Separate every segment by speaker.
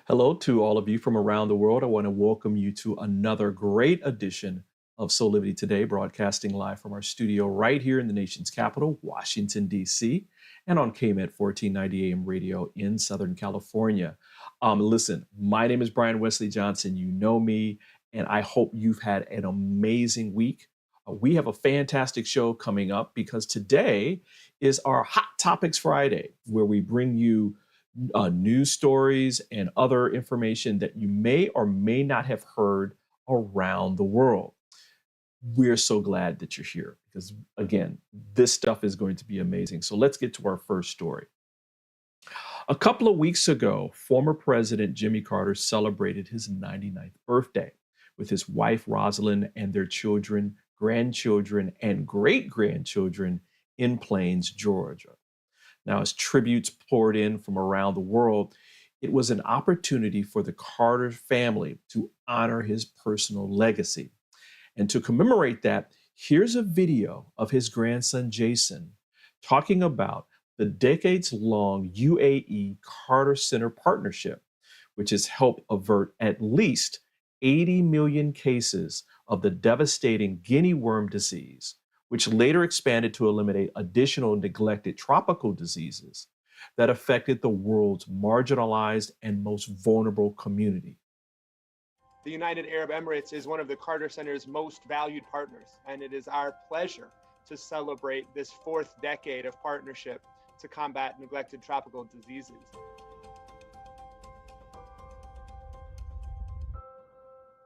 Speaker 1: Hello to all of you from around the world. I want to welcome you to another great edition of SOULIVITY Today, broadcasting live from our studio right here in the nation's capital, Washington, D.C., and on KMET 1490 AM radio in Southern California. Listen, my name is Brian Wesley Johnson. You know me, and I hope you've had an amazing week. We have a fantastic show coming up because today is our Hot Topics Friday, where we bring you news stories and other information that you may or may not have heard around the world. We're so glad that you're here because, again, this stuff is going to be amazing. So let's get to our first story. A couple of weeks ago, former President Jimmy Carter celebrated his 99th birthday with his wife, Rosalind, and their children, grandchildren, and great grandchildren in Plains, Georgia. Now, as tributes poured in from around the world, it was an opportunity for the Carter family to honor his personal legacy. And to commemorate that, here's a video of his grandson, Jason, talking about the decades-long UAE Carter Center partnership, which has helped avert at least 80 million cases of the devastating guinea worm disease, which later expanded to eliminate additional neglected tropical diseases that affected the world's marginalized and most vulnerable community.
Speaker 2: The United Arab Emirates is one of the Carter Center's most valued partners, and it is our pleasure to celebrate this fourth decade of partnership to combat neglected tropical diseases.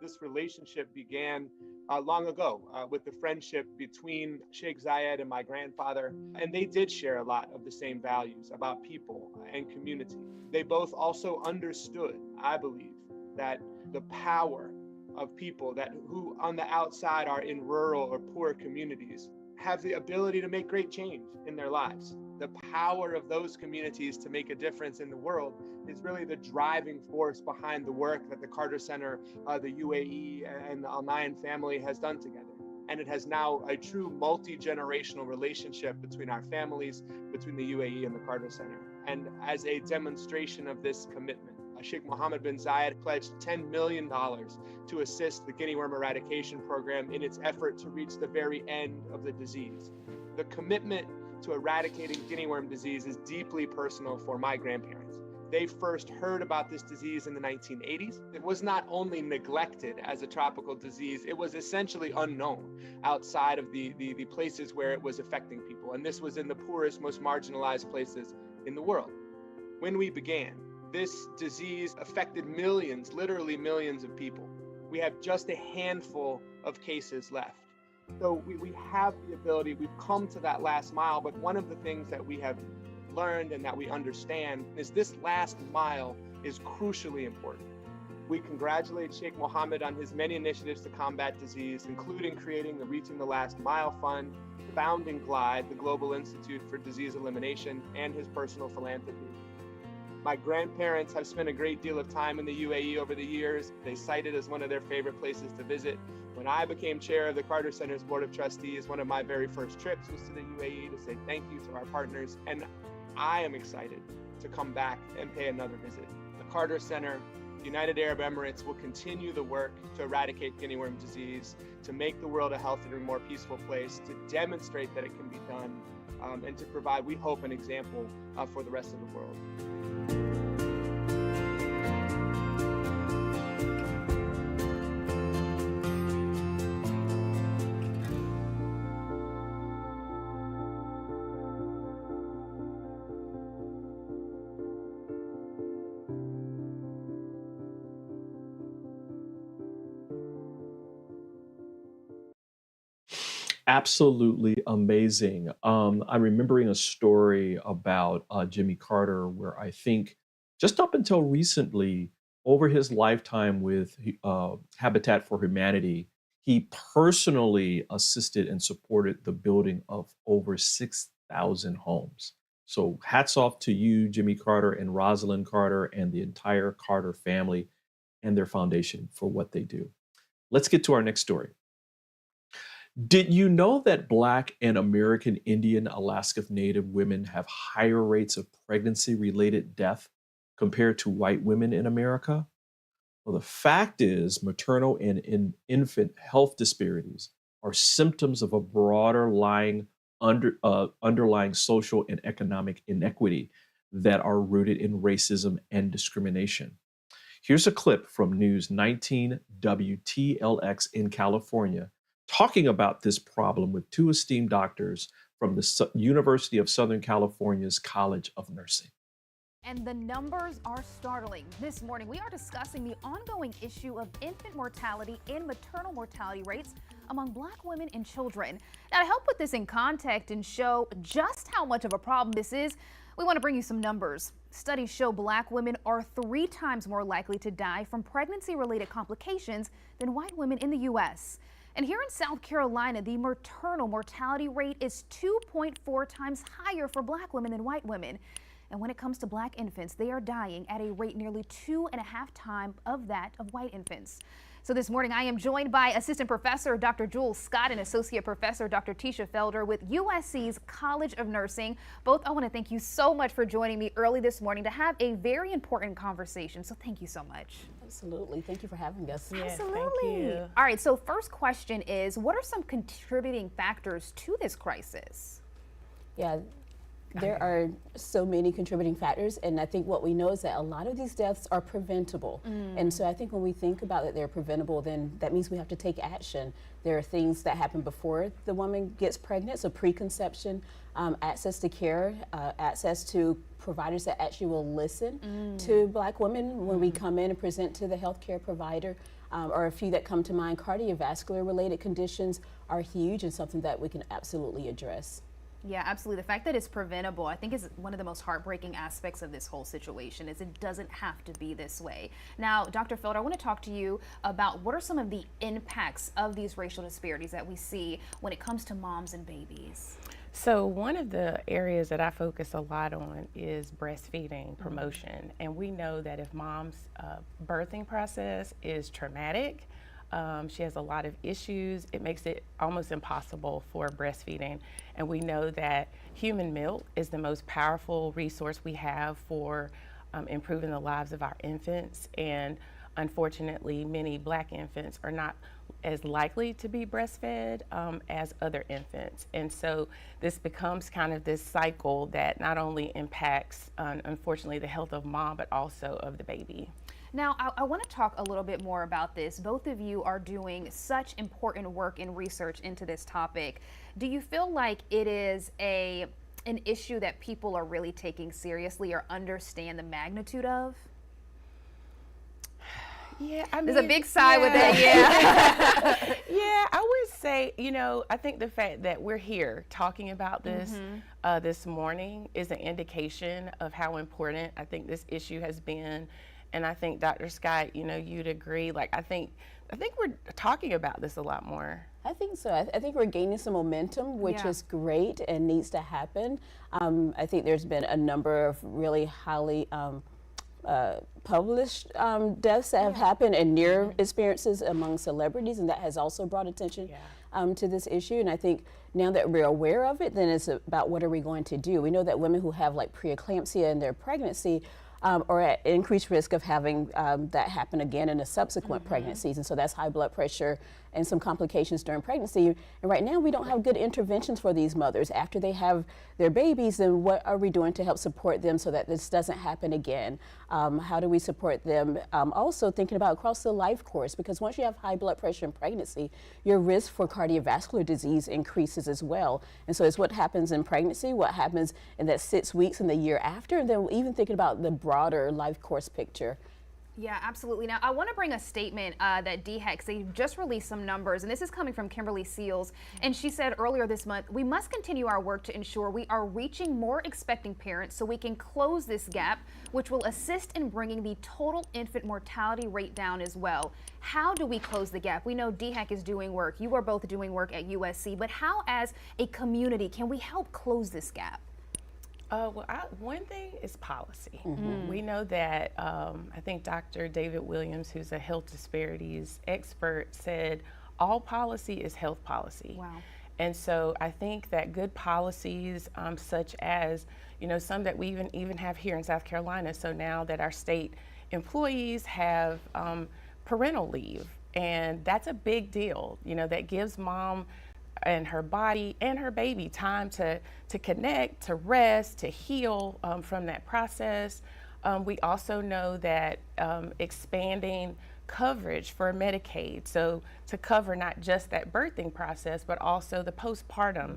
Speaker 2: This relationship began long ago with the friendship between Sheikh Zayed and my grandfather, and they did share a lot of the same values about people and community. They both also understood, I believe, that the power of people who on the outside are in rural or poor communities have the ability to make great change in their lives. The power of those communities to make a difference in the world is really the driving force behind the work that the Carter Center, the UAE, and the Al Nahyan family has done together. And it has now a true multi-generational relationship between our families, between the UAE and the Carter Center. And as a demonstration of this commitment, Sheikh Mohammed bin Zayed pledged $10 million to assist the guinea worm eradication program in its effort to reach the very end of the disease. The commitment to eradicating guinea worm disease is deeply personal for my grandparents. They first heard about this disease in the 1980s. It was not only neglected as a tropical disease, it was essentially unknown outside of the places where it was affecting people. And this was in the poorest, most marginalized places in the world. When we began, this disease affected millions, literally millions of people. We have just a handful of cases left. So we have the ability, we've come to that last mile, but one of the things that we have learned and that we understand is this last mile is crucially important. We congratulate Sheikh Mohammed on his many initiatives to combat disease, including creating the Reaching the Last Mile Fund, founding GLIDE, the Global Institute for Disease Elimination, and his personal philanthropy. My grandparents have spent a great deal of time in the UAE over the years. They cite it as one of their favorite places to visit. When I became chair of the Carter Center's Board of Trustees, one of my very first trips was to the UAE to say thank you to our partners. And I am excited to come back and pay another visit. The Carter Center, United Arab Emirates will continue the work to eradicate guinea worm disease, to make the world a healthier and more peaceful place, to demonstrate that it can be done, and to provide, we hope, an example for the rest of the world.
Speaker 1: Absolutely amazing. I'm remembering a story about Jimmy Carter, where I think just up until recently, over his lifetime with Habitat for Humanity, he personally assisted and supported the building of over 6,000 homes. So hats off to you, Jimmy Carter and Rosalind Carter, and the entire Carter family and their foundation for what they do. Let's get to our next story. Did you know that Black and American Indian Alaska Native women have higher rates of pregnancy related death compared to white women in America? Well, the fact is, maternal and infant health disparities are symptoms of a broader underlying social and economic inequity that are rooted in racism and discrimination. Here's a clip from News 19 WTLX in California talking about this problem with two esteemed doctors from the University of Southern California's College of Nursing.
Speaker 3: And the numbers are startling. This morning, we are discussing the ongoing issue of infant mortality and maternal mortality rates among Black women and children. Now, to help put this in context and show just how much of a problem this is, we want to bring you some numbers. Studies show Black women are 3 times more likely to die from pregnancy-related complications than white women in the U.S. And here in South Carolina, the maternal mortality rate is 2.4 times higher for Black women than white women. And when it comes to Black infants, they are dying at a rate nearly 2.5 times of that of white infants. So this morning, I am joined by Assistant Professor Dr. Jules Scott and Associate Professor Dr. Tisha Felder with USC's College of Nursing. Both, I want to thank you so much for joining me early this morning to have a very important conversation. So thank you so much.
Speaker 4: Absolutely. Thank you for having us.
Speaker 3: Yeah, absolutely.
Speaker 4: Thank you.
Speaker 3: All right. So first question is, what are some contributing factors to this crisis?
Speaker 4: Yeah. There are so many contributing factors, and I think what we know is that a lot of these deaths are preventable. And so I think when we think about that they're preventable, then that means we have to take action. There are things that happen before the woman gets pregnant, so preconception, access to care, access to providers that actually will listen to Black women when we come in and present to the healthcare provider. Or a few that come to mind, cardiovascular related conditions are huge and something that we can absolutely address.
Speaker 3: Yeah, absolutely. The fact that it's preventable, I think, is one of the most heartbreaking aspects of this whole situation, is it doesn't have to be this way. Now, Dr. Felder, I want to talk to you about what are some of the impacts of these racial disparities that we see when it comes to moms and babies?
Speaker 5: So one of the areas that I focus a lot on is breastfeeding promotion. And we know that if mom's birthing process is traumatic, she has a lot of issues, it makes it almost impossible for breastfeeding. And we know that human milk is the most powerful resource we have for improving the lives of our infants. And unfortunately, many Black infants are not as likely to be breastfed as other infants. And so this becomes kind of this cycle that not only impacts, unfortunately, the health of mom, but also of the baby.
Speaker 3: Now, I want to talk a little bit more about this. Both of you are doing such important work and research into this topic. Do you feel like it is an issue that people are really taking seriously or understand the magnitude of?
Speaker 5: Yeah, I mean,
Speaker 3: there's a big sigh with that, yeah.
Speaker 5: Yeah, I would say, you know, I think the fact that we're here talking about this this morning is an indication of how important I think this issue has been. And I think, Dr. Scott, you know, you'd agree. Like, I think we're talking about this a lot more.
Speaker 4: I think so. I think we're gaining some momentum, which is great and needs to happen. I think there's been a number of really highly published deaths that have happened and near experiences among celebrities, and that has also brought attention to this issue. And I think now that we're aware of it, then it's about what are we going to do. We know that women who have like preeclampsia in their pregnancy are at increased risk of having that happen again in a subsequent pregnancies. And so that's high blood pressure and some complications during pregnancy. And right now we don't have good interventions for these mothers. After they have their babies, then what are we doing to help support them so that this doesn't happen again? How do we support them? Also thinking about across the life course, because once you have high blood pressure in pregnancy, your risk for cardiovascular disease increases as well. And so it's what happens in pregnancy, what happens in that 6 weeks and the year after, and then even thinking about the broader life course picture.
Speaker 3: Yeah, absolutely. Now, I want to bring a statement that DHEC, they just released some numbers, and this is coming from Kimberly Seals, and she said earlier this month, we must continue our work to ensure we are reaching more expecting parents so we can close this gap, which will assist in bringing the total infant mortality rate down as well. How do we close the gap? We know DHEC is doing work. You are both doing work at USC, but how as a community can we help close this gap?
Speaker 5: One thing is policy. We know that, I think Dr. David Williams, who's a health disparities expert, said all policy is health policy.
Speaker 3: Wow.
Speaker 5: And so I think that good policies such as, some that we even have here in South Carolina. So now that our state employees have parental leave, and that's a big deal, that gives mom and her body and her baby time to connect, to rest, to heal from that process. We also know that expanding coverage for Medicaid, so to cover not just that birthing process, but also the postpartum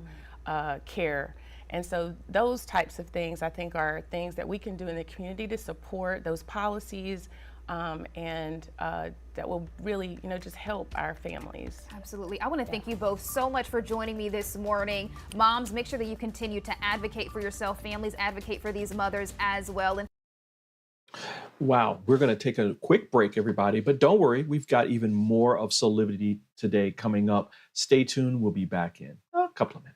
Speaker 5: care. And so those types of things, I think, are things that we can do in the community to support those policies, and that will really, just help our families.
Speaker 3: Absolutely. I want to thank you both so much for joining me this morning. Moms, make sure that you continue to advocate for yourself. Families, advocate for these mothers as well.
Speaker 1: Wow, we're going to take a quick break, everybody, but don't worry, we've got even more of Soulivity Today coming up. Stay tuned, we'll be back in a couple of minutes.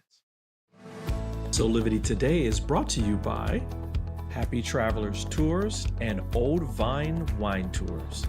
Speaker 1: Soulivity Today is brought to you by Happy Travelers Tours and Old Vine Wine Tours.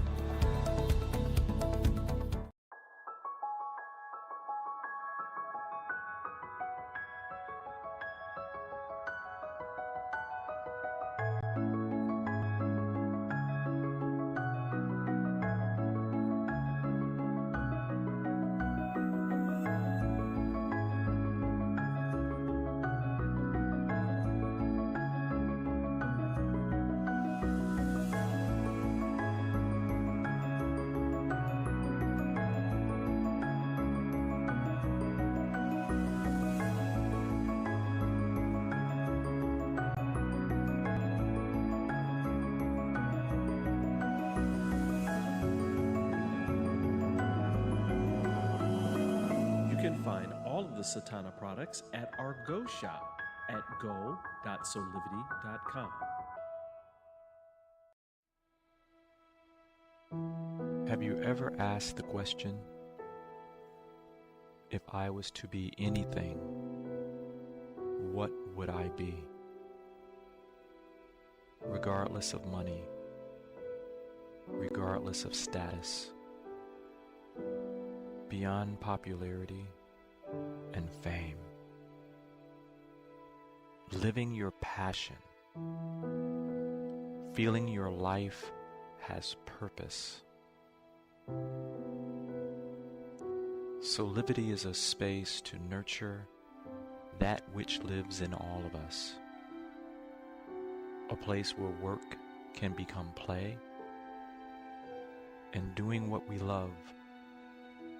Speaker 1: Find all of the Satana products at our Go shop at go.soulivity.com.
Speaker 6: Have you ever asked the question, if I was to be anything, what would I be? Regardless of money, regardless of status, beyond popularity and fame, living your passion, feeling your life has purpose. Soulivity is a space to nurture that which lives in all of us, a place where work can become play, and doing what we love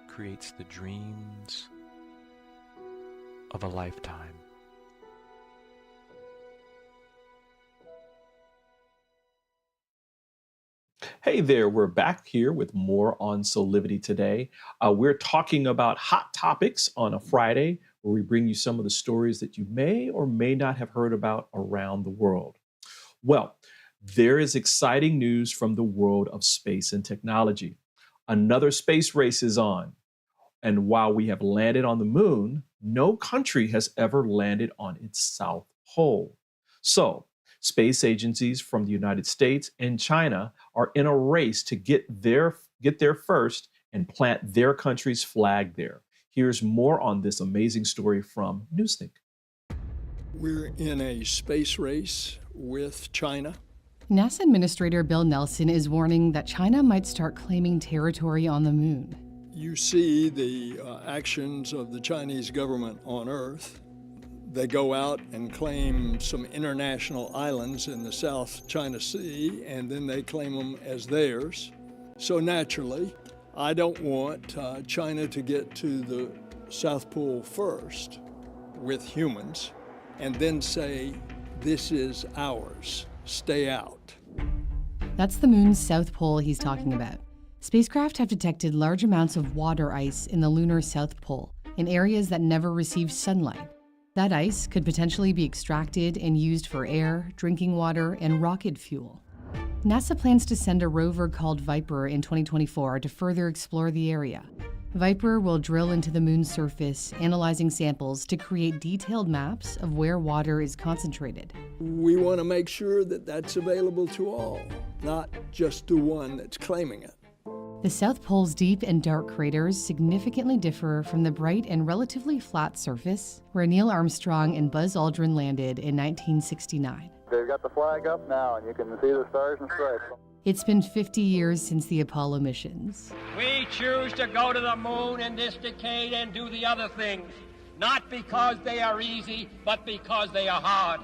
Speaker 6: creates the dreams of a lifetime.
Speaker 1: Hey there, we're back here with more on Soulivity Today. We're talking about hot topics on a Friday, where we bring you some of the stories that you may or may not have heard about around the world. Well, there is exciting news from the world of space and technology. Another space race is on. And while we have landed on the moon, no country has ever landed on its south pole. So, space agencies from the United States and China are in a race to get there first and plant their country's flag there. Here's more on this amazing story from Newsthink.
Speaker 7: We're in a space race with China.
Speaker 8: NASA Administrator Bill Nelson is warning that China might start claiming territory on the moon.
Speaker 7: You see the actions of the Chinese government on Earth. They go out and claim some international islands in the South China Sea, and then they claim them as theirs. So naturally, I don't want China to get to the South Pole first with humans, and then say, this is ours, stay out.
Speaker 8: That's the moon's south pole he's talking about. Spacecraft have detected large amounts of water ice in the lunar South Pole, in areas that never received sunlight. That ice could potentially be extracted and used for air, drinking water, and rocket fuel. NASA plans to send a rover called Viper in 2024 to further explore the area. Viper will drill into the moon's surface, analyzing samples to create detailed maps of where water is concentrated.
Speaker 7: We want to make sure that that's available to all, not just to one that's claiming it.
Speaker 8: The South Pole's deep and dark craters significantly differ from the bright and relatively flat surface where Neil Armstrong and Buzz Aldrin landed in 1969.
Speaker 9: They've got the flag up now, and you can see the stars and stripes.
Speaker 8: It's been 50 years since the Apollo missions.
Speaker 10: We choose to go to the moon in this decade and do the other things, not because they are easy, but because they are hard.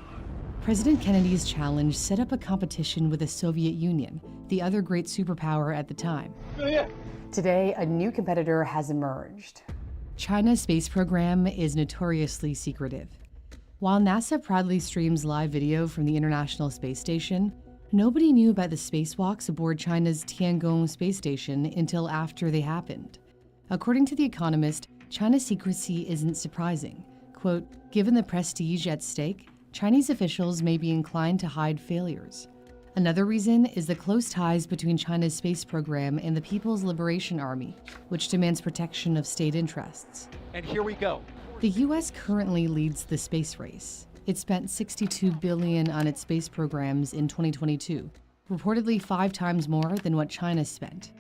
Speaker 8: President Kennedy's challenge set up a competition with the Soviet Union, the other great superpower at the time.
Speaker 11: Today, a new competitor has emerged.
Speaker 8: China's space program is notoriously secretive. While NASA proudly streams live video from the International Space Station, nobody knew about the spacewalks aboard China's Tiangong space station until after they happened. According to The Economist, China's secrecy isn't surprising. Quote, given the prestige at stake, Chinese officials may be inclined to hide failures. Another reason is the close ties between China's space program and the People's Liberation Army, which demands protection of state interests.
Speaker 10: And here we go.
Speaker 8: The U.S. currently leads the space race. It spent $62 billion on its space programs in 2022, reportedly 5 times more than what China spent.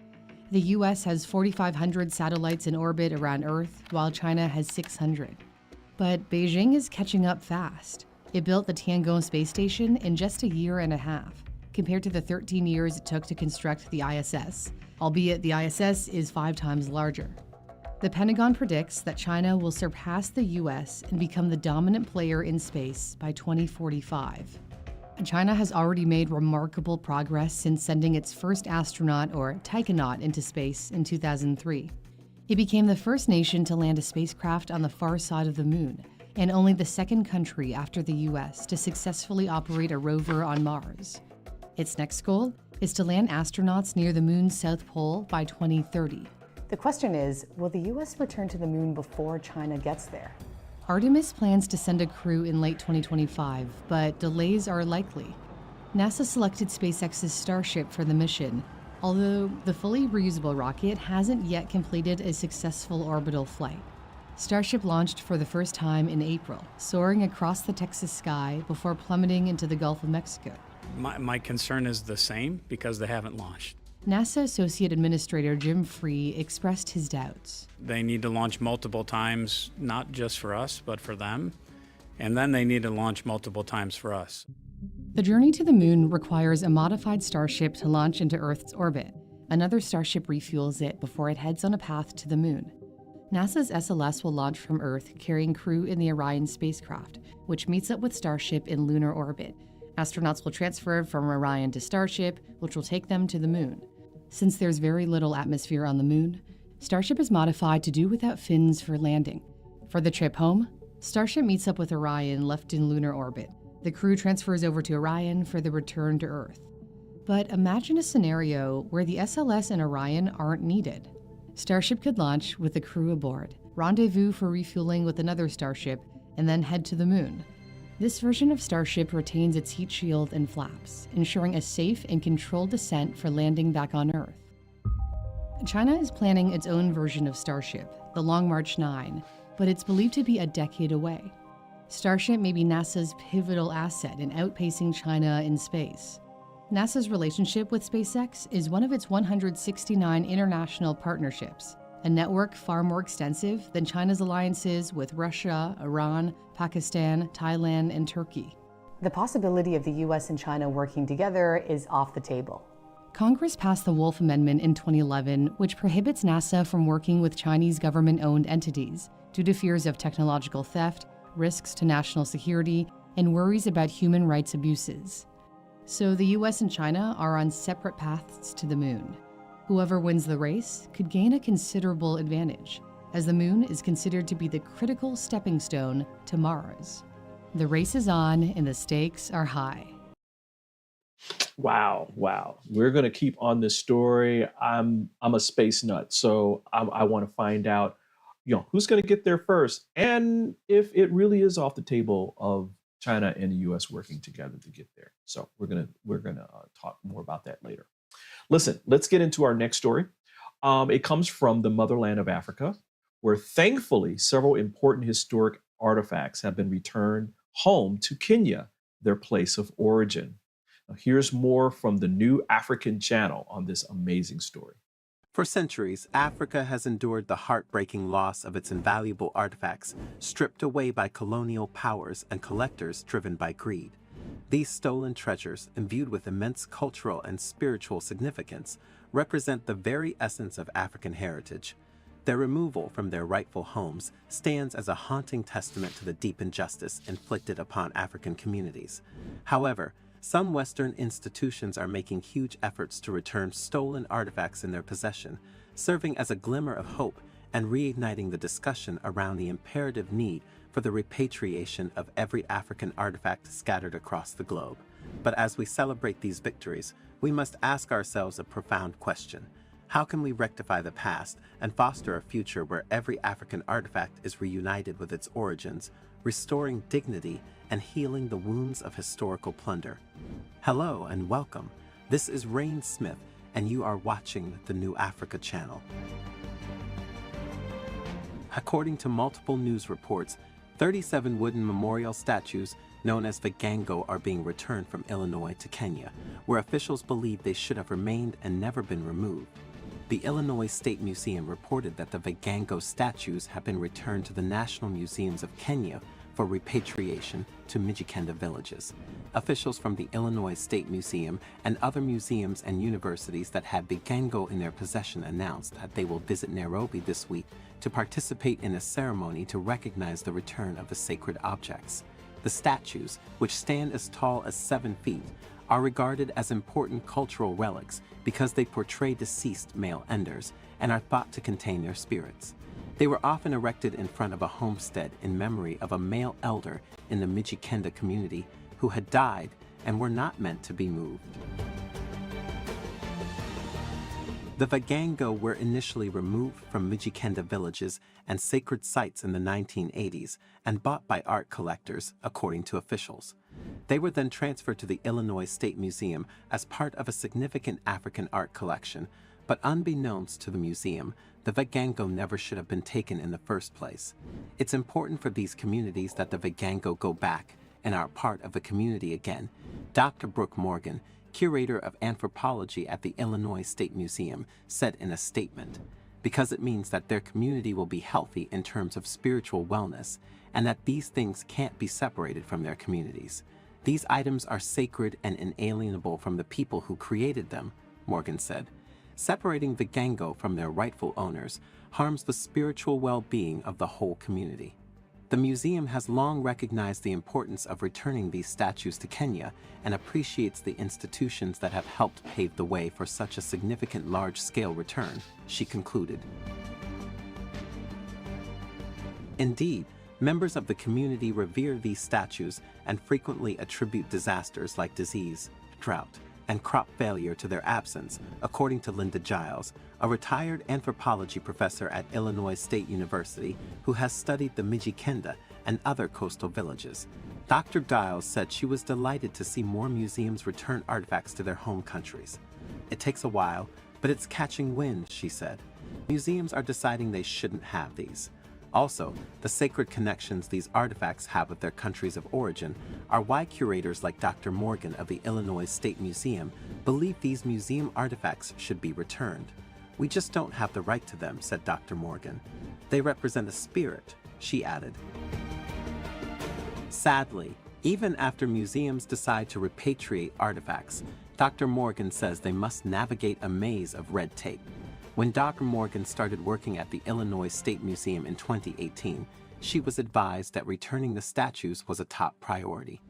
Speaker 8: The U.S. has 4,500 satellites in orbit around Earth, while China has 600. But Beijing is catching up fast. It built the Tiangong space station in just a year and a half, compared to the 13 years it took to construct the ISS, albeit the ISS is 5 times larger. The Pentagon predicts that China will surpass the U.S. and become the dominant player in space by 2045. China has already made remarkable progress since sending its first astronaut, or taikonaut, into space in 2003. It became the first nation to land a spacecraft on the far side of the moon, and only the second country after the U.S. to successfully operate a rover on Mars. Its next goal is to land astronauts near the moon's south pole by 2030.
Speaker 11: The question is, will the U.S. return to the moon before China gets there?
Speaker 8: Artemis plans to send a crew in late 2025, but delays are likely. NASA selected SpaceX's Starship for the mission, although the fully reusable rocket hasn't yet completed a successful orbital flight. Starship launched for the first time in April, soaring across the Texas sky before plummeting into the Gulf of Mexico.
Speaker 12: My concern is the same because they haven't launched.
Speaker 8: NASA Associate Administrator Jim Free expressed his doubts.
Speaker 12: They need to launch multiple times, not just for us, but for them. And then they need to launch multiple times for us.
Speaker 8: The journey to the moon requires a modified Starship to launch into Earth's orbit. Another Starship refuels it before it heads on a path to the moon. NASA's SLS will launch from Earth carrying crew in the Orion spacecraft, which meets up with Starship in lunar orbit. Astronauts will transfer from Orion to Starship, which will take them to the moon. Since there's very little atmosphere on the moon, Starship is modified to do without fins for landing. For the trip home, Starship meets up with Orion left in lunar orbit. The crew transfers over to Orion for the return to Earth. But imagine a scenario where the SLS and Orion aren't needed. Starship could launch with the crew aboard, rendezvous for refueling with another Starship, and then head to the moon. This version of Starship retains its heat shield and flaps, ensuring a safe and controlled descent for landing back on Earth. China is planning its own version of Starship, the Long March 9, but it's believed to be a decade away. Starship may be NASA's pivotal asset in outpacing China in space. NASA's relationship with SpaceX is one of its 169 international partnerships, a network far more extensive than China's alliances with Russia, Iran, Pakistan, Thailand, and Turkey.
Speaker 11: The possibility of the U.S. and China working together is off the table.
Speaker 8: Congress passed the Wolf Amendment in 2011, which prohibits NASA from working with Chinese government-owned entities due to fears of technological theft, risks to national security, and worries about human rights abuses. So the US and China are on separate paths to the moon. Whoever wins the race could gain a considerable advantage, as the moon is considered to be the critical stepping stone to Mars. The race is on and the stakes are high.
Speaker 1: Wow. We're going to keep on this story. I'm a space nut, so I want to find out, who's going to get there first, and if it really is off the table of China and the U.S. working together to get there. So we're gonna talk more about that later. Listen, let's get into our next story. It comes from the motherland of Africa, where thankfully several important historic artifacts have been returned home to Kenya, their place of origin. Now, here's more from the New African Channel on this amazing story.
Speaker 13: For centuries, Africa has endured the heartbreaking loss of its invaluable artifacts, stripped away by colonial powers and collectors driven by greed. These stolen treasures, imbued with immense cultural and spiritual significance, represent the very essence of African heritage. Their removal from their rightful homes stands as a haunting testament to the deep injustice inflicted upon African communities. However, some Western institutions are making huge efforts to return stolen artifacts in their possession, serving as a glimmer of hope and reigniting the discussion around the imperative need for the repatriation of every African artifact scattered across the globe. But as we celebrate these victories, we must ask ourselves a profound question. How can we rectify the past and foster a future where every African artifact is reunited with its origins, restoring dignity and healing the wounds of historical plunder? Hello and welcome. This is Rain Smith, and you are watching the New Africa Channel. According to multiple news reports, 37 wooden memorial statues known as Vigango are being returned from Illinois to Kenya, where officials believe they should have remained and never been removed. The Illinois State Museum reported that the Vigango statues have been returned to the National Museums of Kenya for repatriation to Mijikenda villages. Officials from the Illinois State Museum and other museums and universities that had Vigango in their possession announced that they will visit Nairobi this week to participate in a ceremony to recognize the return of the sacred objects. The statues, which stand as tall as 7 feet, are regarded as important cultural relics because they portray deceased male enders and are thought to contain their spirits. They were often erected in front of a homestead in memory of a male elder in the Mijikenda community who had died and were not meant to be moved. The Vigango were initially removed from Mijikenda villages and sacred sites in the 1980s and bought by art collectors, according to officials. They were then transferred to the Illinois State Museum as part of a significant African art collection, but unbeknownst to the museum, the Vigango never should have been taken in the first place. It's important for these communities that the Vigango go back and are part of the community again. Dr. Brooke Morgan, curator of anthropology at the Illinois State Museum, said in a statement, because it means that their community will be healthy in terms of spiritual wellness, and that these things can't be separated from their communities. These items are sacred and inalienable from the people who created them, Morgan said. Separating Vigango from their rightful owners harms the spiritual well-being of the whole community. The museum has long recognized the importance of returning these statues to Kenya and appreciates the institutions that have helped pave the way for such a significant large-scale return, she concluded. Indeed, members of the community revere these statues and frequently attribute disasters like disease, drought, and crop failure to their absence, according to Linda Giles, a retired anthropology professor at Illinois State University who has studied the Mijikenda and other coastal villages. Dr. Giles said she was delighted to see more museums return artifacts to their home countries. It takes a while, but it's catching wind, she said. Museums are deciding they shouldn't have these. Also, the sacred connections these artifacts have with their countries of origin are why curators like Dr. Morgan of the Illinois State Museum believe these museum artifacts should be returned. We just don't have the right to them, said Dr. Morgan. They represent a spirit, she added. Sadly, even after museums decide to repatriate artifacts, Dr. Morgan says they must navigate a maze of red tape. When Dr. Morgan started working at the Illinois State Museum in 2018, she was advised that returning the statues was a top priority.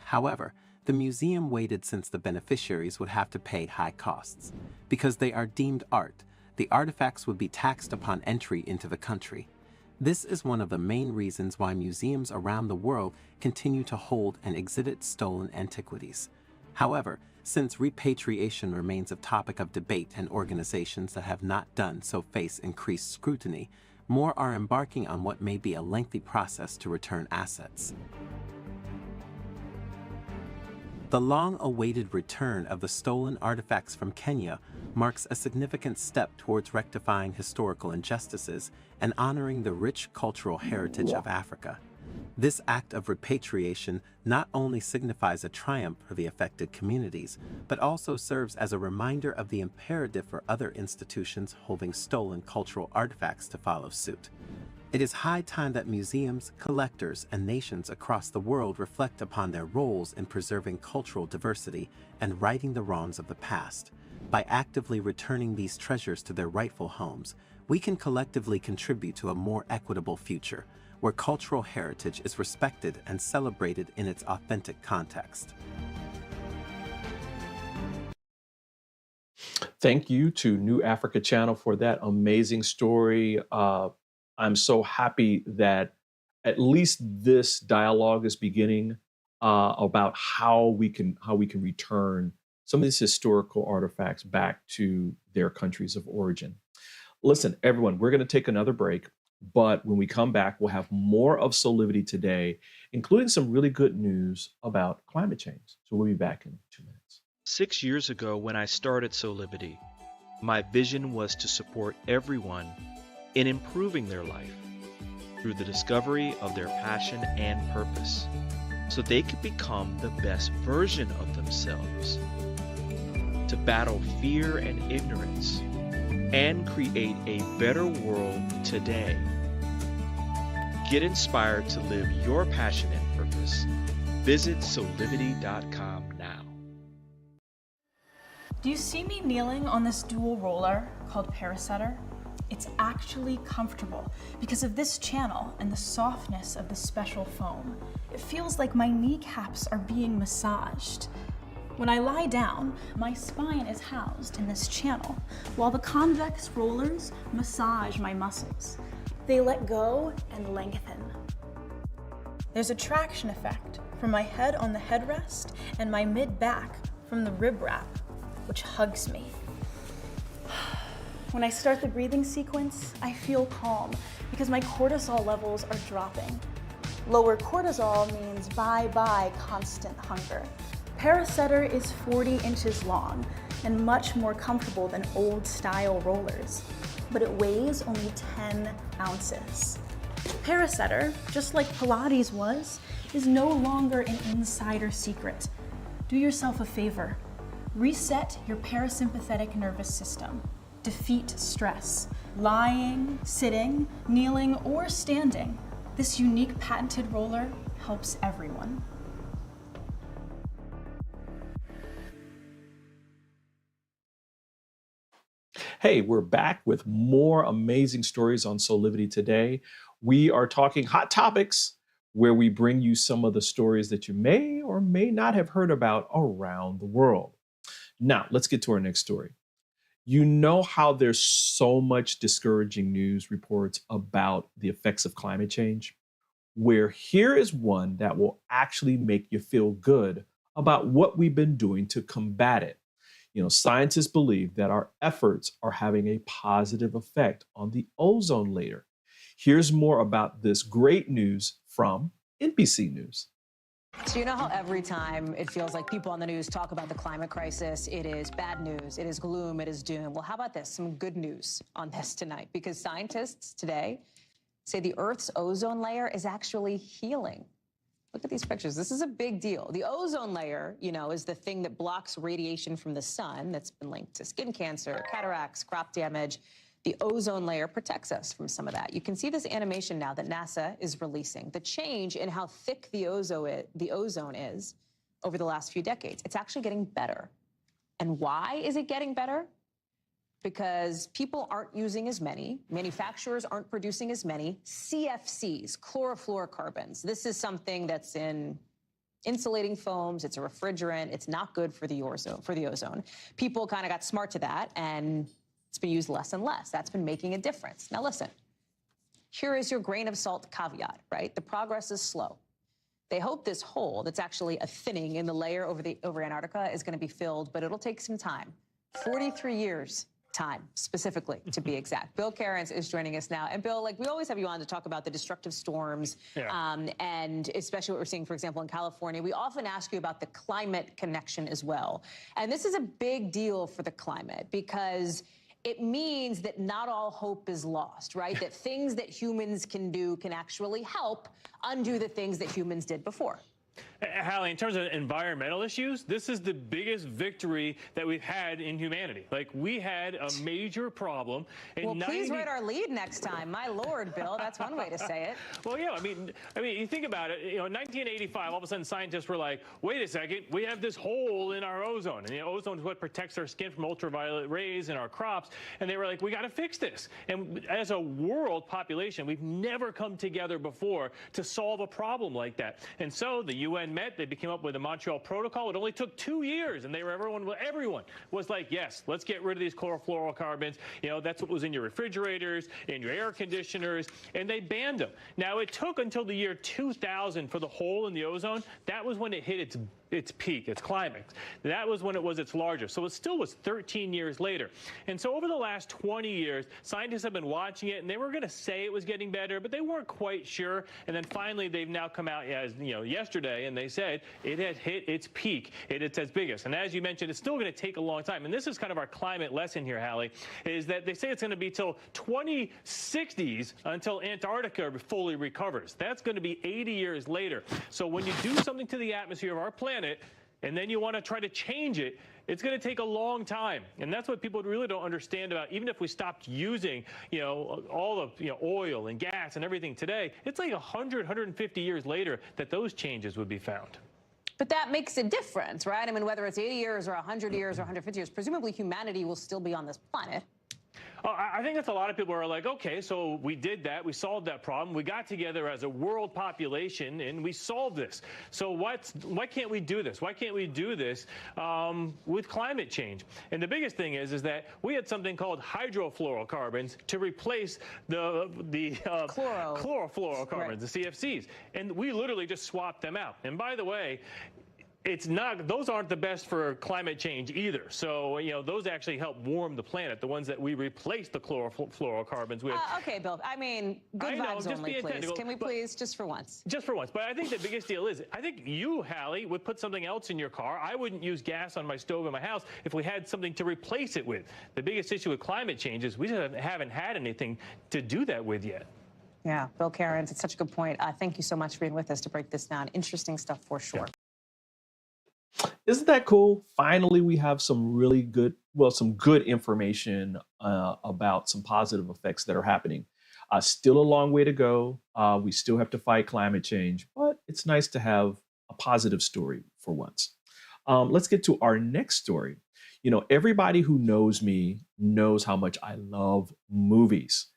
Speaker 13: However, the museum waited since the beneficiaries would have to pay high costs. Because they are deemed art, the artifacts would be taxed upon entry into the country. This is one of the main reasons why museums around the world continue to hold and exhibit stolen antiquities. However, since repatriation remains a topic of debate and organizations that have not done so face increased scrutiny, more are embarking on what may be a lengthy process to return assets. The long-awaited return of the stolen artifacts from Kenya marks a significant step towards rectifying historical injustices and honoring the rich cultural heritage of Africa. This act of repatriation not only signifies a triumph for the affected communities, but also serves as a reminder of the imperative for other institutions holding stolen cultural artifacts to follow suit. It is high time that museums, collectors, and nations across the world reflect upon their roles in preserving cultural diversity and righting the wrongs of the past. By actively returning these treasures to their rightful homes, we can collectively contribute to a more equitable future, where cultural heritage is respected and celebrated in its authentic context.
Speaker 1: Thank you to New Africa Channel for that amazing story. I'm so happy that at least this dialogue is beginning about how we can return some of these historical artifacts back to their countries of origin. Listen, everyone, we're going to take another break, but when we come back, we'll have more of SOULIVITY Today, including some really good news about climate change. So we'll be back in 2 minutes.
Speaker 6: 6 years ago, when I started SOULIVITY, my vision was to support everyone in improving their life through the discovery of their passion and purpose, so they could become the best version of themselves, to battle fear and ignorance, and create a better world today. Get inspired to live your passion and purpose. Visit soulivity.com now.
Speaker 14: Do you see me kneeling on this dual roller called Parasetter? It's actually comfortable because of this channel and the softness of the special foam. It feels like my kneecaps are being massaged. When I lie down, my spine is housed in this channel, while the convex rollers massage my muscles. They let go and lengthen. There's a traction effect from my head on the headrest and my mid-back from the rib wrap, which hugs me. When I start the breathing sequence, I feel calm because my cortisol levels are dropping. Lower cortisol means bye-bye constant hunger. Parasetter is 40 inches long and much more comfortable than old-style rollers, but it weighs only 10 ounces. Parasetter, just like Pilates was, is no longer an insider secret. Do yourself a favor. Reset your parasympathetic nervous system. Defeat stress. Lying, sitting, kneeling, or standing. This unique patented roller helps everyone.
Speaker 1: Hey, we're back with more amazing stories on SOULIVITY Today. We are talking hot topics where we bring you some of the stories that you may or may not have heard about around the world. Now, let's get to our next story. You know how there's so much discouraging news reports about the effects of climate change? Where here is one that will actually make you feel good about what we've been doing to combat it. You know, scientists believe that our efforts are having a positive effect on the ozone layer. Here's more about this great news from NBC News.
Speaker 15: So you know how every time it feels like people on the news talk about the climate crisis, it is bad news, it is gloom, it is doom. Well, how about this? Some good news on this tonight, because scientists today say the Earth's ozone layer is actually healing. Look at these pictures. This is a big deal. The ozone layer, you know, is the thing that blocks radiation from the sun that's been linked to skin cancer, cataracts, crop damage. The ozone layer protects us from some of that. You can see this animation now that NASA is releasing. The change in how thick the ozone is over the last few decades. It's actually getting better. And why is it getting better? Because people aren't using as many, manufacturers aren't producing as many CFCs, chlorofluorocarbons. This is something that's in insulating foams, it's a refrigerant, it's not good for the ozone. People kind of got smart to that, and it's been used less and less. That's been making a difference. Now listen, here is your grain of salt caveat, right? The progress is slow. They hope this hole that's actually a thinning in the layer over Antarctica is going to be filled, but it'll take some time. 43 years. Time, specifically, to be exact. Bill Cairns is joining us now. And Bill, like we always have you on to talk about the destructive storms, and especially what we're seeing, for example, in California. We often ask you about the climate connection as well. And this is a big deal for the climate because it means that not all hope is lost, right? That things that humans can do can actually help undo the things that humans did before.
Speaker 16: Hallie, in terms of environmental issues, this is the biggest victory that we've had in humanity. Like, we had a major problem.
Speaker 15: Well, please write our lead next time. My Lord, Bill, that's one way to say it.
Speaker 16: Well, yeah, I mean, you think about it. You know, in 1985, all of a sudden, scientists were like, "Wait a second, we have this hole in our ozone, and ozone is what protects our skin from ultraviolet rays in our crops." And they were like, "We got to fix this." And as a world population, we've never come together before to solve a problem like that. And so the UN met. They came up with the Montreal Protocol. It only took 2 years, and everyone was like, "Yes, let's get rid of these chlorofluorocarbons." You know, that's what was in your refrigerators, in your air conditioners, and they banned them. Now, it took until the year 2000 for the hole in the ozone. That was when it hit its peak, its climax. That was when it was its largest. So it still was 13 years later. And so over the last 20 years, scientists have been watching it, and they were going to say it was getting better, but they weren't quite sure. And then finally, they've now come out, as yesterday, and they said it had hit its peak. It's its biggest. And as you mentioned, it's still going to take a long time. And this is kind of our climate lesson here, Hallie, is that they say it's going to be till 2060s until Antarctica fully recovers. That's going to be 80 years later. So when you do something to the atmosphere of our planet, and then you want to try to change it, it's going to take a long time. And that's what people really don't understand about, even if we stopped using, all of, oil and gas and everything today, it's like 100, 150 years later that those changes would be found.
Speaker 15: But that makes a difference, right? I mean, whether it's 80 years or 100 years or 150 years, presumably humanity will still be on this planet.
Speaker 16: I think that's a lot of people are like, okay, so we did that. We solved that problem. We got together as a world population, and we solved this. So why can't we do this? Why can't we do this with climate change? And the biggest thing is that we had something called hydrofluorocarbons to replace the chlorofluorocarbons, right, the CFCs. And we literally just swapped them out. And by the way, those aren't the best for climate change either. So, those actually help warm the planet, the ones that we replaced the chlorofluorocarbons with.
Speaker 15: Okay, Bill, I mean, good vibes only, please. Can we please, just for once?
Speaker 16: Just for once. But I think the biggest deal is, I think you, Hallie, would put something else in your car. I wouldn't use gas on my stove in my house if we had something to replace it with. The biggest issue with climate change is we just haven't had anything to do that with yet.
Speaker 15: Yeah, Bill Cairns, it's such a good point. Thank you so much for being with us to break this down. Interesting stuff for sure.
Speaker 1: Yeah. Isn't that cool? Finally, we have some really good, some good information about some positive effects that are happening. Still a long way to go. We still have to fight climate change, but it's nice to have a positive story for once. Let's get to our next story. Everybody who knows me knows how much I love movies.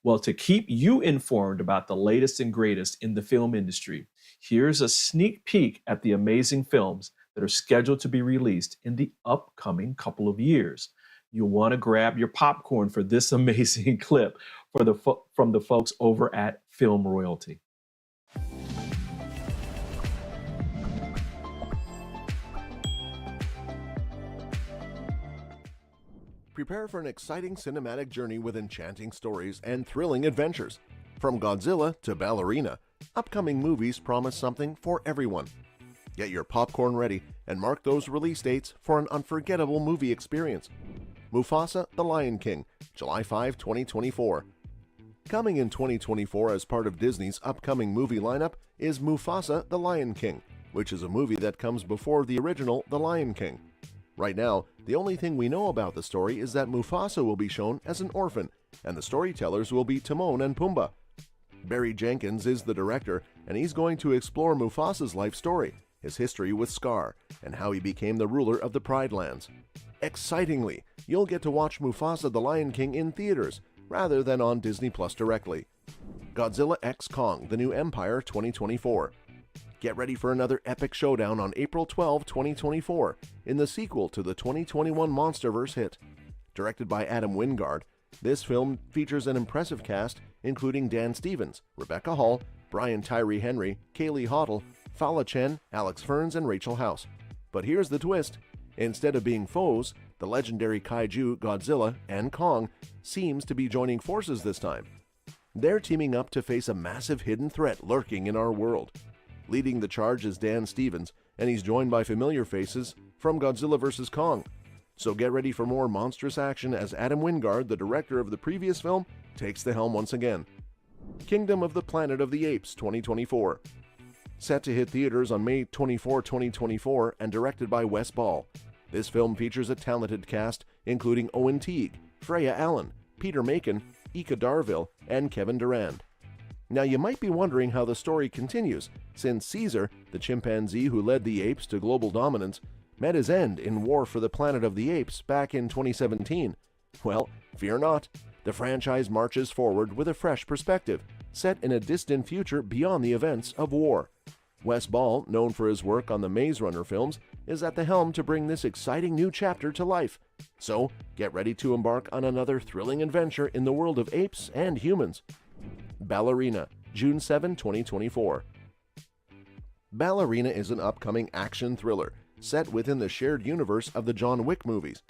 Speaker 1: Well, to keep you informed about the latest and greatest in the film industry, here's a sneak peek at the amazing films that are scheduled to be released in the upcoming couple of years. You'll want to grab your popcorn for this amazing clip from the folks over at Film Royalty.
Speaker 17: Prepare for an exciting cinematic journey with enchanting stories and thrilling adventures. From Godzilla to Ballerina, upcoming movies promise something for everyone. Get your popcorn ready and mark those release dates for an unforgettable movie experience. Mufasa: The Lion King, July 5, 2024. Coming in 2024 as part of Disney's upcoming movie lineup is Mufasa: The Lion King, which is a movie that comes before the original The Lion King. Right now, the only thing we know about the story is that Mufasa will be shown as an orphan, and the storytellers will be Timon and Pumbaa. Barry Jenkins is the director, and he's going to explore Mufasa's life story, his history with Scar, and how he became the ruler of the Pride Lands. Excitingly, you'll get to watch Mufasa: The Lion King in theaters, rather than on Disney Plus directly. Godzilla x Kong: The New Empire 2024. Get ready for another epic showdown on April 12, 2024, in the sequel to the 2021 MonsterVerse hit. Directed by Adam Wingard, this film features an impressive cast including Dan Stevens, Rebecca Hall, Brian Tyree Henry, Kaylee Hoddle, Fala Chen, Alex Ferns, and Rachel House. But here's the twist. Instead of being foes, the legendary kaiju Godzilla and Kong seems to be joining forces this time. They're teaming up to face a massive hidden threat lurking in our world. Leading the charge is Dan Stevens, and he's joined by familiar faces from Godzilla vs. Kong. So get ready for more monstrous action as Adam Wingard, the director of the previous film, takes the helm once again. Kingdom of the Planet of the Apes 2024. Set to hit theaters on May 24, 2024, and directed by Wes Ball. This film features a talented cast, including Owen Teague, Freya Allen, Peter Macon, Ika Darville, and Kevin Durand. Now you might be wondering how the story continues, since Caesar, the chimpanzee who led the apes to global dominance, met his end in War for the Planet of the Apes back in 2017. Well, fear not. The franchise marches forward with a fresh perspective, set in a distant future beyond the events of war. Wes Ball, known for his work on the Maze Runner films, is at the helm to bring this exciting new chapter to life. So, get ready to embark on another thrilling adventure in the world of apes and humans. Ballerina, June 7, 2024. Ballerina is an upcoming action thriller set within the shared universe of the John Wick movies.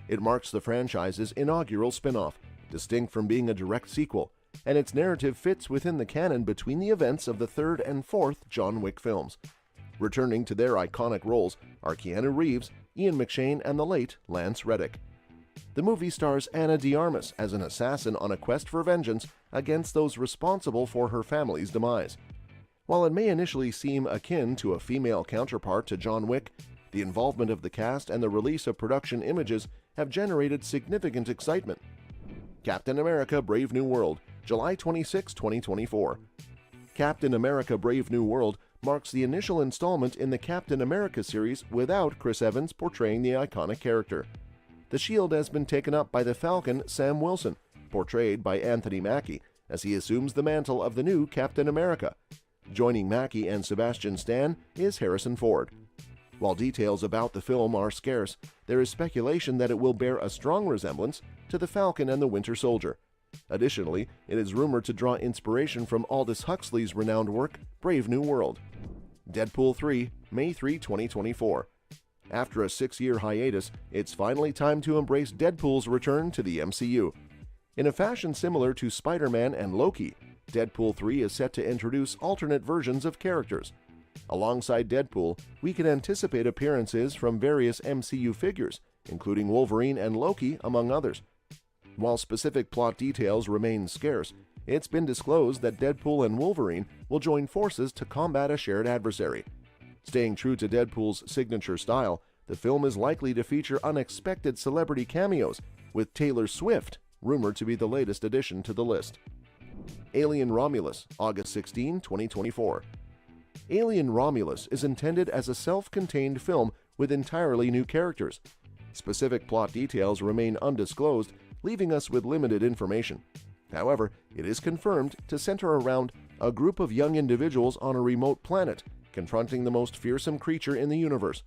Speaker 17: It marks the franchise's inaugural spin-off, distinct from being a direct sequel, and its narrative fits within the canon between the events of the third and fourth John Wick films. Returning to their iconic roles are Keanu Reeves, Ian McShane, and the late Lance Reddick. The movie stars Ana de Armas as an assassin on a quest for vengeance against those responsible for her family's demise. While it may initially seem akin to a female counterpart to John Wick, the involvement of the cast and the release of production images have generated significant excitement. Captain America Brave New World, July 26, 2024. Captain America Brave New World marks the initial installment in the Captain America series without Chris Evans portraying the iconic character. The shield has been taken up by the Falcon Sam Wilson, portrayed by Anthony Mackie, as he assumes the mantle of the new Captain America. Joining Mackie and Sebastian Stan is Harrison Ford. While details about the film are scarce, there is speculation that it will bear a strong resemblance to The Falcon and the Winter Soldier. Additionally, it is rumored to draw inspiration from Aldous Huxley's renowned work, Brave New World. Deadpool 3, May 3, 2024. After a 6-year hiatus, it's finally time to embrace Deadpool's return to the MCU. In a fashion similar to Spider-Man and Loki, Deadpool 3 is set to introduce alternate versions of characters. Alongside Deadpool, we can anticipate appearances from various MCU figures, including Wolverine and Loki, among others. While specific plot details remain scarce, it's been disclosed that Deadpool and Wolverine will join forces to combat a shared adversary. Staying true to Deadpool's signature style, the film is likely to feature unexpected celebrity cameos, with Taylor Swift rumored to be the latest addition to the list. Alien Romulus, August 16, 2024. Alien Romulus is intended as a self-contained film with entirely new characters. Specific plot details remain undisclosed, leaving us with limited information. However, it is confirmed to center around a group of young individuals on a remote planet, confronting the most fearsome creature in the universe.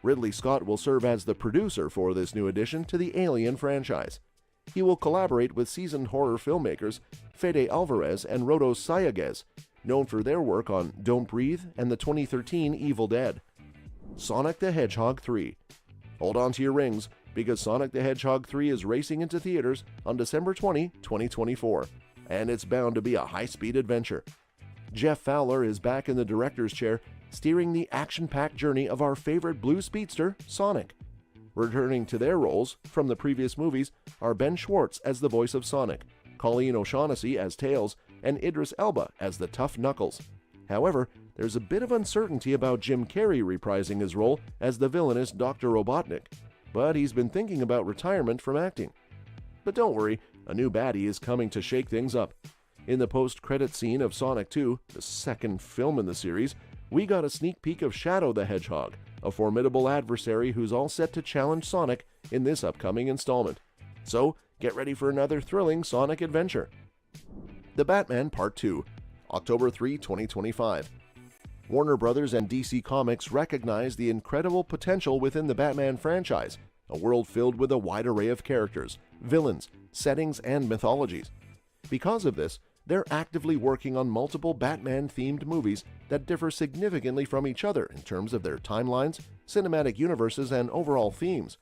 Speaker 17: Ridley Scott will serve as the producer for this new addition to the Alien franchise. He will collaborate with seasoned horror filmmakers Fede Alvarez and Rodo Sayagues, known for their work on Don't Breathe and the 2013 Evil Dead. Sonic the Hedgehog 3. Hold on to your rings, because Sonic the Hedgehog 3 is racing into theaters on December 20, 2024, and it's bound to be a high-speed adventure. Jeff Fowler is back in the director's chair, steering the action-packed journey of our favorite blue speedster, Sonic. Returning to their roles from the previous movies are Ben Schwartz as the voice of Sonic, Colleen O'Shaughnessy as Tails, and Idris Elba as the tough Knuckles. However, there's a bit of uncertainty about Jim Carrey reprising his role as the villainous Dr. Robotnik, but he's been thinking about retirement from acting. But don't worry, a new baddie is coming to shake things up. In the post-credit scene of Sonic 2, the second film in the series, we got a sneak peek of Shadow the Hedgehog, a formidable adversary who's all set to challenge Sonic in this upcoming installment. So, get ready for another thrilling Sonic adventure. The Batman Part 2, October 3, 2025. Warner Brothers and DC Comics recognize the incredible potential within the Batman franchise, a world filled with a wide array of characters, villains, settings, and mythologies. Because of this, they're actively working on multiple Batman-themed movies that differ significantly from each other in terms of their timelines, cinematic universes, and overall themes.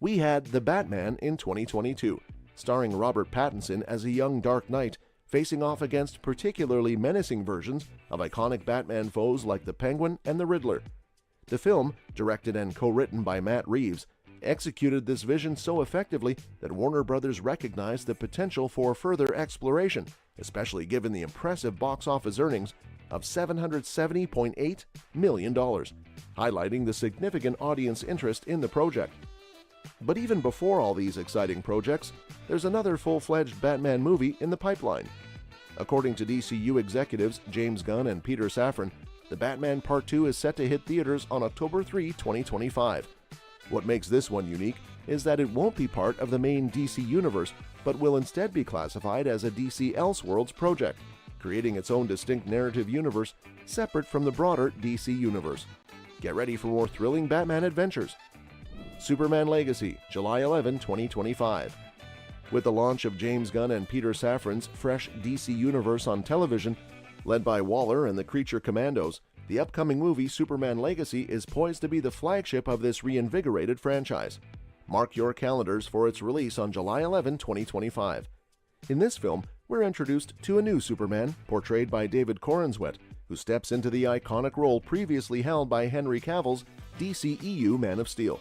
Speaker 17: We had The Batman in 2022, starring Robert Pattinson as a young Dark Knight, facing off against particularly menacing versions of iconic Batman foes like the Penguin and the Riddler. The film, directed and co-written by Matt Reeves, executed this vision so effectively that Warner Brothers recognized the potential for further exploration, especially given the impressive box office earnings of $770.8 million, highlighting the significant audience interest in the project. But even before all these exciting projects, there's another full-fledged Batman movie in the pipeline. According to DCU executives James Gunn and Peter Safran, The Batman Part 2 is set to hit theaters on October 3, 2025. What makes this one unique is that it won't be part of the main DC universe, but will instead be classified as a DC Elseworlds project, creating its own distinct narrative universe separate from the broader DC universe. Get ready for more thrilling Batman adventures. Superman Legacy, July 11, 2025. With the launch of James Gunn and Peter Safran's fresh DC universe on television, led by Waller and the Creature Commandos, the upcoming movie Superman Legacy is poised to be the flagship of this reinvigorated franchise. Mark your calendars for its release on July 11, 2025. In this film, we're introduced to a new Superman, portrayed by David Corenswet, who steps into the iconic role previously held by Henry Cavill's DCEU Man of Steel.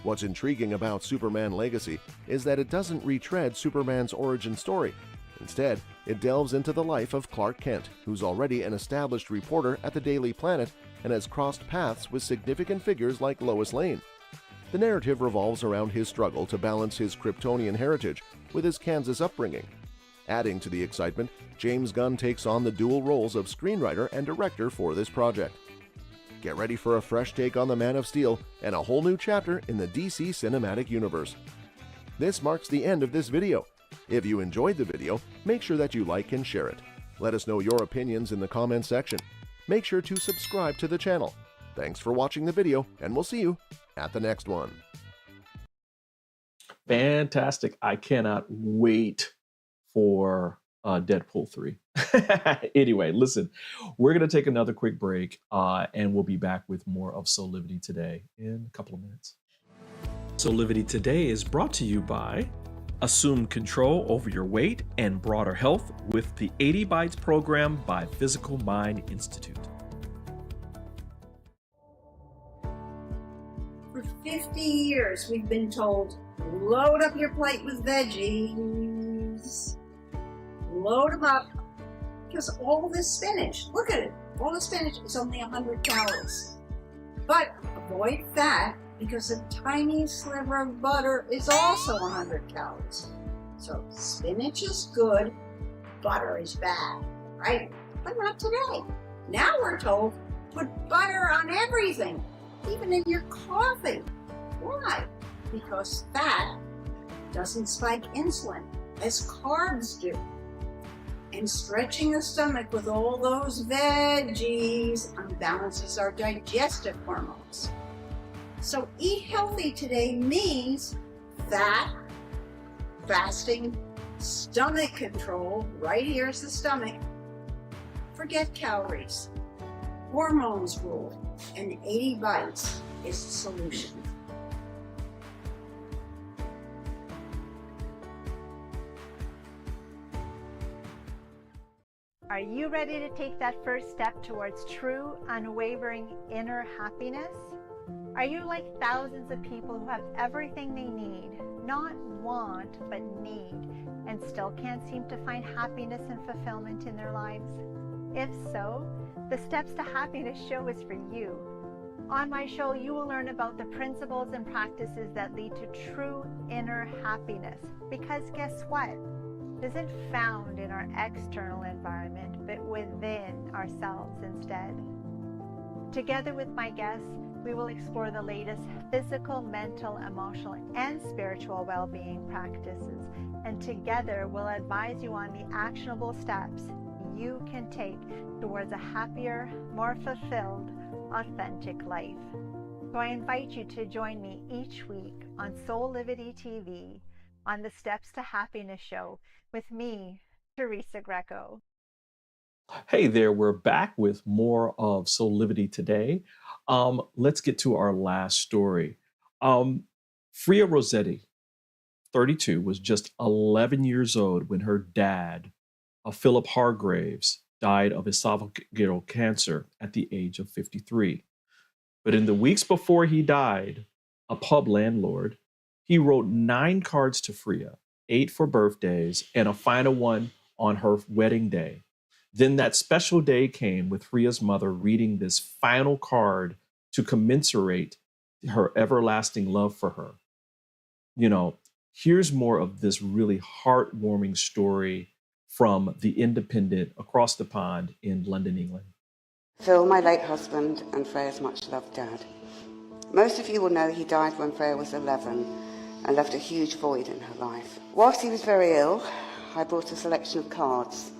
Speaker 17: What's intriguing about Superman Legacy is that it doesn't retread Superman's origin story. Instead, it delves into the life of Clark Kent, who's already an established reporter at the Daily Planet and has crossed paths with significant figures like Lois Lane. The narrative revolves around his struggle to balance his Kryptonian heritage with his Kansas upbringing. Adding to the excitement, James Gunn takes on the dual roles of screenwriter and director for this project. Get ready for a fresh take on the Man of Steel and a whole new chapter in the DC Cinematic Universe. This marks the end of this video. If you enjoyed the video, make sure that you like and share it. Let us know your opinions in the comments section. Make sure to subscribe to the channel. Thanks for watching the video, and we'll see you at the next one.
Speaker 1: Fantastic. I cannot wait for Deadpool 3. Anyway, listen, we're going to take another quick break and we'll be back with more of SOULIVITY Today in a couple of minutes. SOULIVITY Today is brought to you by Assume control over your weight and broader health with the 80 Bites program by Physical Mind Institute.
Speaker 18: For 50 years, we've been told, load up your plate with veggies. Load them up, because all this spinach, look at it, all the spinach is only 100 calories. But avoid fat, because a tiny sliver of butter is also 100 calories. So spinach is good, butter is bad, right? But not today. Now we're told, put butter on everything, even in your coffee. Why? Because fat doesn't spike insulin, as carbs do. And stretching the stomach with all those veggies unbalances our digestive hormones. So eat healthy today means fat, fasting, stomach control, right here's the stomach. Forget calories. Hormones rule, and 80 Bites is the solution.
Speaker 19: Are you ready to take that first step towards true, unwavering inner happiness? Are you like thousands of people who have everything they need, not want, but need, and still can't seem to find happiness and fulfillment in their lives? If so, the Steps to Happiness show is for you. On my show, you will learn about the principles and practices that lead to true inner happiness. Because guess what? It isn't found in our external environment, but within ourselves instead. Together with my guests, we will explore the latest physical, mental, emotional, and spiritual well-being practices, and together we'll advise you on the actionable steps you can take towards a happier, more fulfilled, authentic life. So I invite you to join me each week on SOULIVITY TV on the Steps to Happiness show with me, Teresa Greco.
Speaker 1: Hey there, we're back with more of SOULIVITY Today. Let's get to our last story. Freya Rossetti, 32, was just 11 years old when her dad, Philip Hargraves, died of esophageal cancer at the age of 53. But in the weeks before he died, a pub landlord, he wrote 9 cards to Freya, 8 for birthdays, and a final one on her wedding day. Then that special day came with Freya's mother reading this final card to commensurate her everlasting love for her. You know, here's more of this really heartwarming story from The Independent across the pond in London, England.
Speaker 20: Phil, my late husband, and Freya's much-loved dad. Most of you will know he died when Freya was 11 and left a huge void in her life. Whilst he was very ill, I brought a selection of cards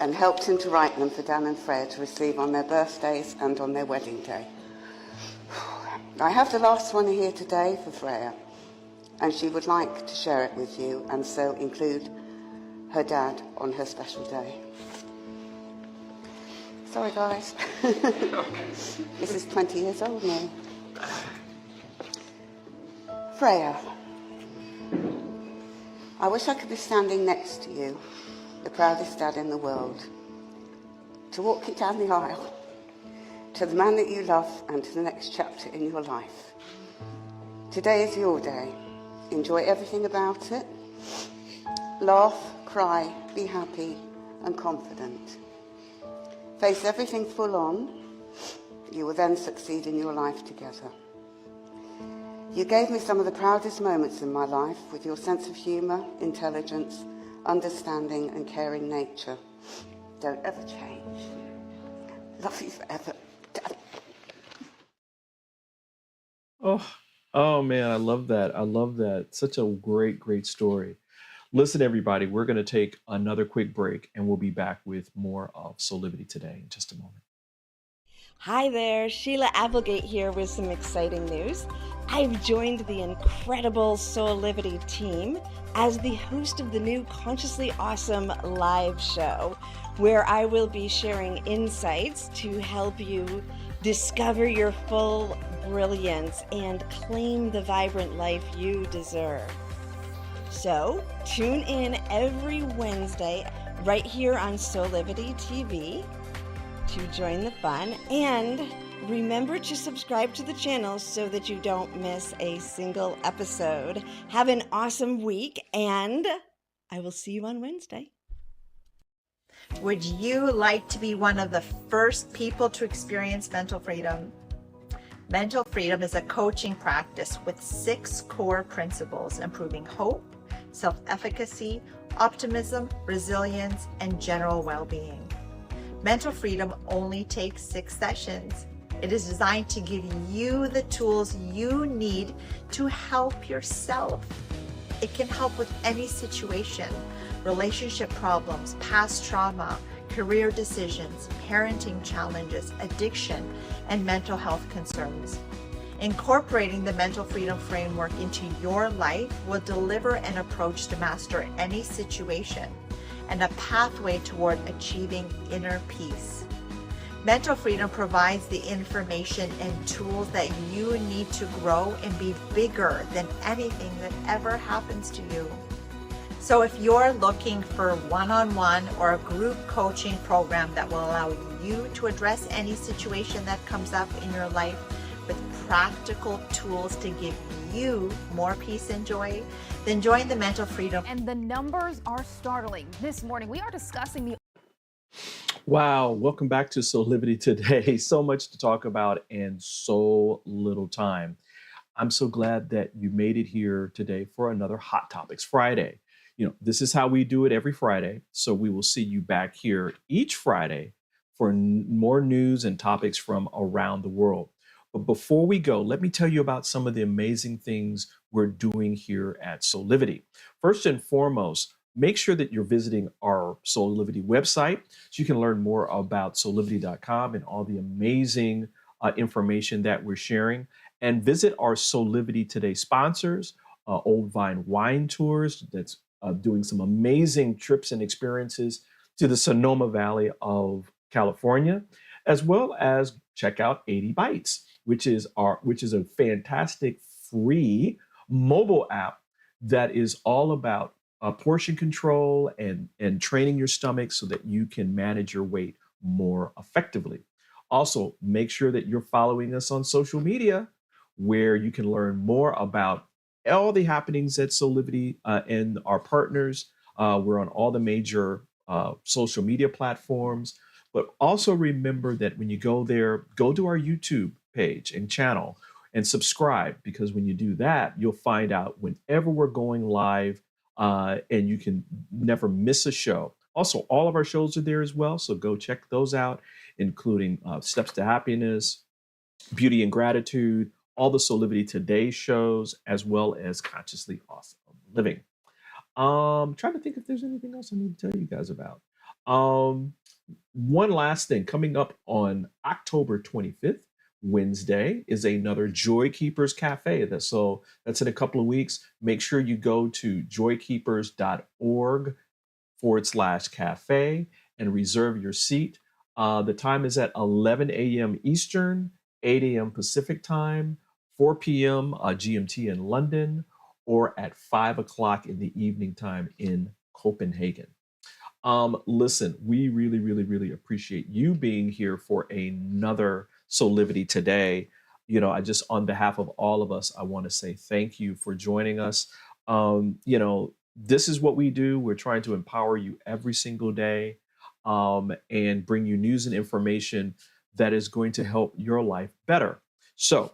Speaker 20: and helped him to write them for Dan and Freya to receive on their birthdays and on their wedding day. I have the last one here today for Freya, and she would like to share it with you and so include her dad on her special day. Sorry, guys. This is 20 years old now. Freya, I wish I could be standing next to you, the proudest dad in the world, to walk you down the aisle, to the man that you love and to the next chapter in your life. Today is your day. Enjoy everything about it. Laugh, cry, be happy and confident. Face everything full on. You will then succeed in your life together. You gave me some of the proudest moments in my life with your sense of humour, intelligence, understanding and caring nature. Don't ever change. Love you forever.
Speaker 1: Oh man, I love that. I love that. Such a great, great story. Listen, everybody, we're going to take another quick break and we'll be back with more of SOULIVITY Today in just a moment.
Speaker 21: Hi there, Sheila Applegate here with some exciting news. I've joined the incredible SOULIVITY team as the host of the new Consciously Awesome live show, where I will be sharing insights to help you discover your full brilliance and claim the vibrant life you deserve. So tune in every Wednesday right here on SOULIVITY TV to join the fun, and remember to subscribe to the channel so that you don't miss a single episode. Have an awesome week, and I will see you on Wednesday.
Speaker 19: Would you like to be one of the first people to experience mental freedom? Mental freedom is a coaching practice with 6 core principles: improving hope, self-efficacy, optimism, resilience, and general well-being. Mental freedom only takes 6 sessions. It is designed to give you the tools you need to help yourself. It can help with any situation: relationship problems, past trauma, career decisions, parenting challenges, addiction, and mental health concerns. Incorporating the mental freedom framework into your life will deliver an approach to master any situation and a pathway toward achieving inner peace. Mental freedom provides the information and tools that you need to grow and be bigger than anything that ever happens to you. So if you're looking for one-on-one or a group coaching program that will allow you to address any situation that comes up in your life with practical tools to give you more peace and joy, then join the Mental Freedom.
Speaker 3: And the numbers are startling. This morning, we are discussing the...
Speaker 1: Wow, welcome back to SOULIVITY Today. So much to talk about and so little time. I'm so glad that you made it here today for another Hot Topics Friday. You know, this is how we do it every Friday. So we will see you back here each Friday for more news and topics from around the world. But before we go, let me tell you about some of the amazing things we're doing here at SOULIVITY. First and foremost, make sure that you're visiting our SOULIVITY website so you can learn more about soulivity.com and all the amazing information that we're sharing. And visit our SOULIVITY Today sponsors, Old Vine Wine Tours, that's doing some amazing trips and experiences to the Sonoma Valley of California, as well as check out 80 Bites, which is a fantastic free mobile app that is all about portion control and training your stomach so that you can manage your weight more effectively. Also, make sure that you're following us on social media. where you can learn more about all the happenings at SOULIVITY and our partners. We're on all the major social media platforms. But also remember that when you go there, go to our YouTube page and channel and subscribe, because when you do that, you'll find out whenever we're going live, and you can never miss a show. Also, all of our shows are there as well, so go check those out, including Steps to Happiness, Beauty and Gratitude, all the SOULIVITY Today shows, as well as Consciously Awesome Living. Trying to think if there's anything else I need to tell you guys about. One last thing, coming up on October 25th, Wednesday, is another Joy Keepers Cafe. That's in a couple of weeks. Make sure you go to joykeepers.org/cafe and reserve your seat. The time is at 11 a.m. Eastern, 8 a.m. Pacific time, 4 p.m. GMT in London, or at 5 o'clock in the evening time in Copenhagen. Listen, we really, really, really appreciate you being here for another SOULIVITY Today. I just, on behalf of all of us, I want to say thank you for joining us. This is what we do. We're trying to empower you every single day, and bring you news and information that is going to help your life better. So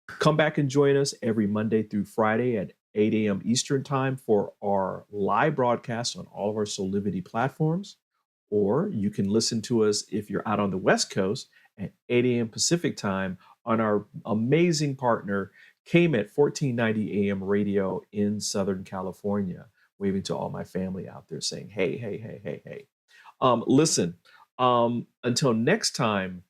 Speaker 1: come back and join us every Monday through Friday at 8 a.m. Eastern time for our live broadcast on all of our SOULIVITY platforms. Or you can listen to us if you're out on the West Coast at 8 a.m. Pacific time on our amazing partner, KMET 1490 AM radio in Southern California. Waving to all my family out there saying, hey, hey, hey, hey, hey. Listen, until next time,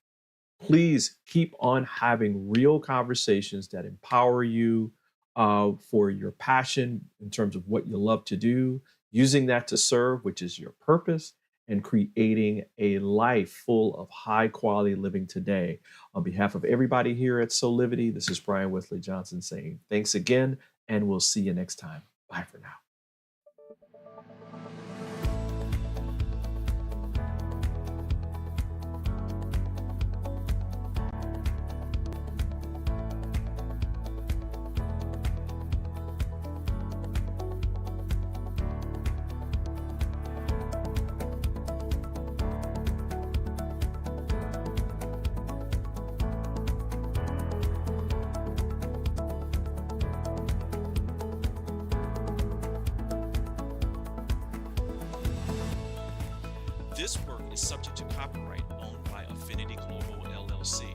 Speaker 1: please keep on having real conversations that empower you for your passion in terms of what you love to do, using that to serve, which is your purpose, and creating a life full of high quality living today. On behalf of everybody here at SOULIVITY, this is Brian Westley Johnson saying thanks again, and we'll see you next time. Bye for now.
Speaker 6: This work is subject to copyright owned by Affinity Global LLC.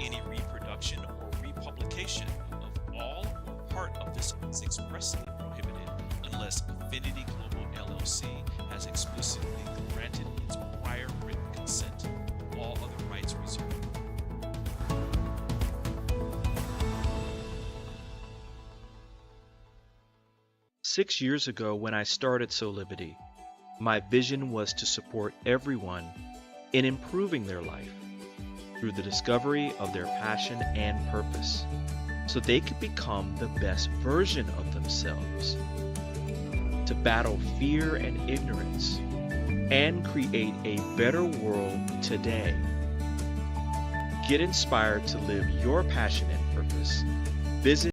Speaker 6: Any reproduction or republication of all or part of this is expressly prohibited unless Affinity Global LLC has explicitly granted its prior written consent. All other rights reserved. Six years ago, when I started SOULIVITY, my vision was to support everyone in improving their life through the discovery of their passion and purpose, so they could become the best version of themselves, to battle fear and ignorance, and create a better world today. Get inspired to live your passion and purpose. Visit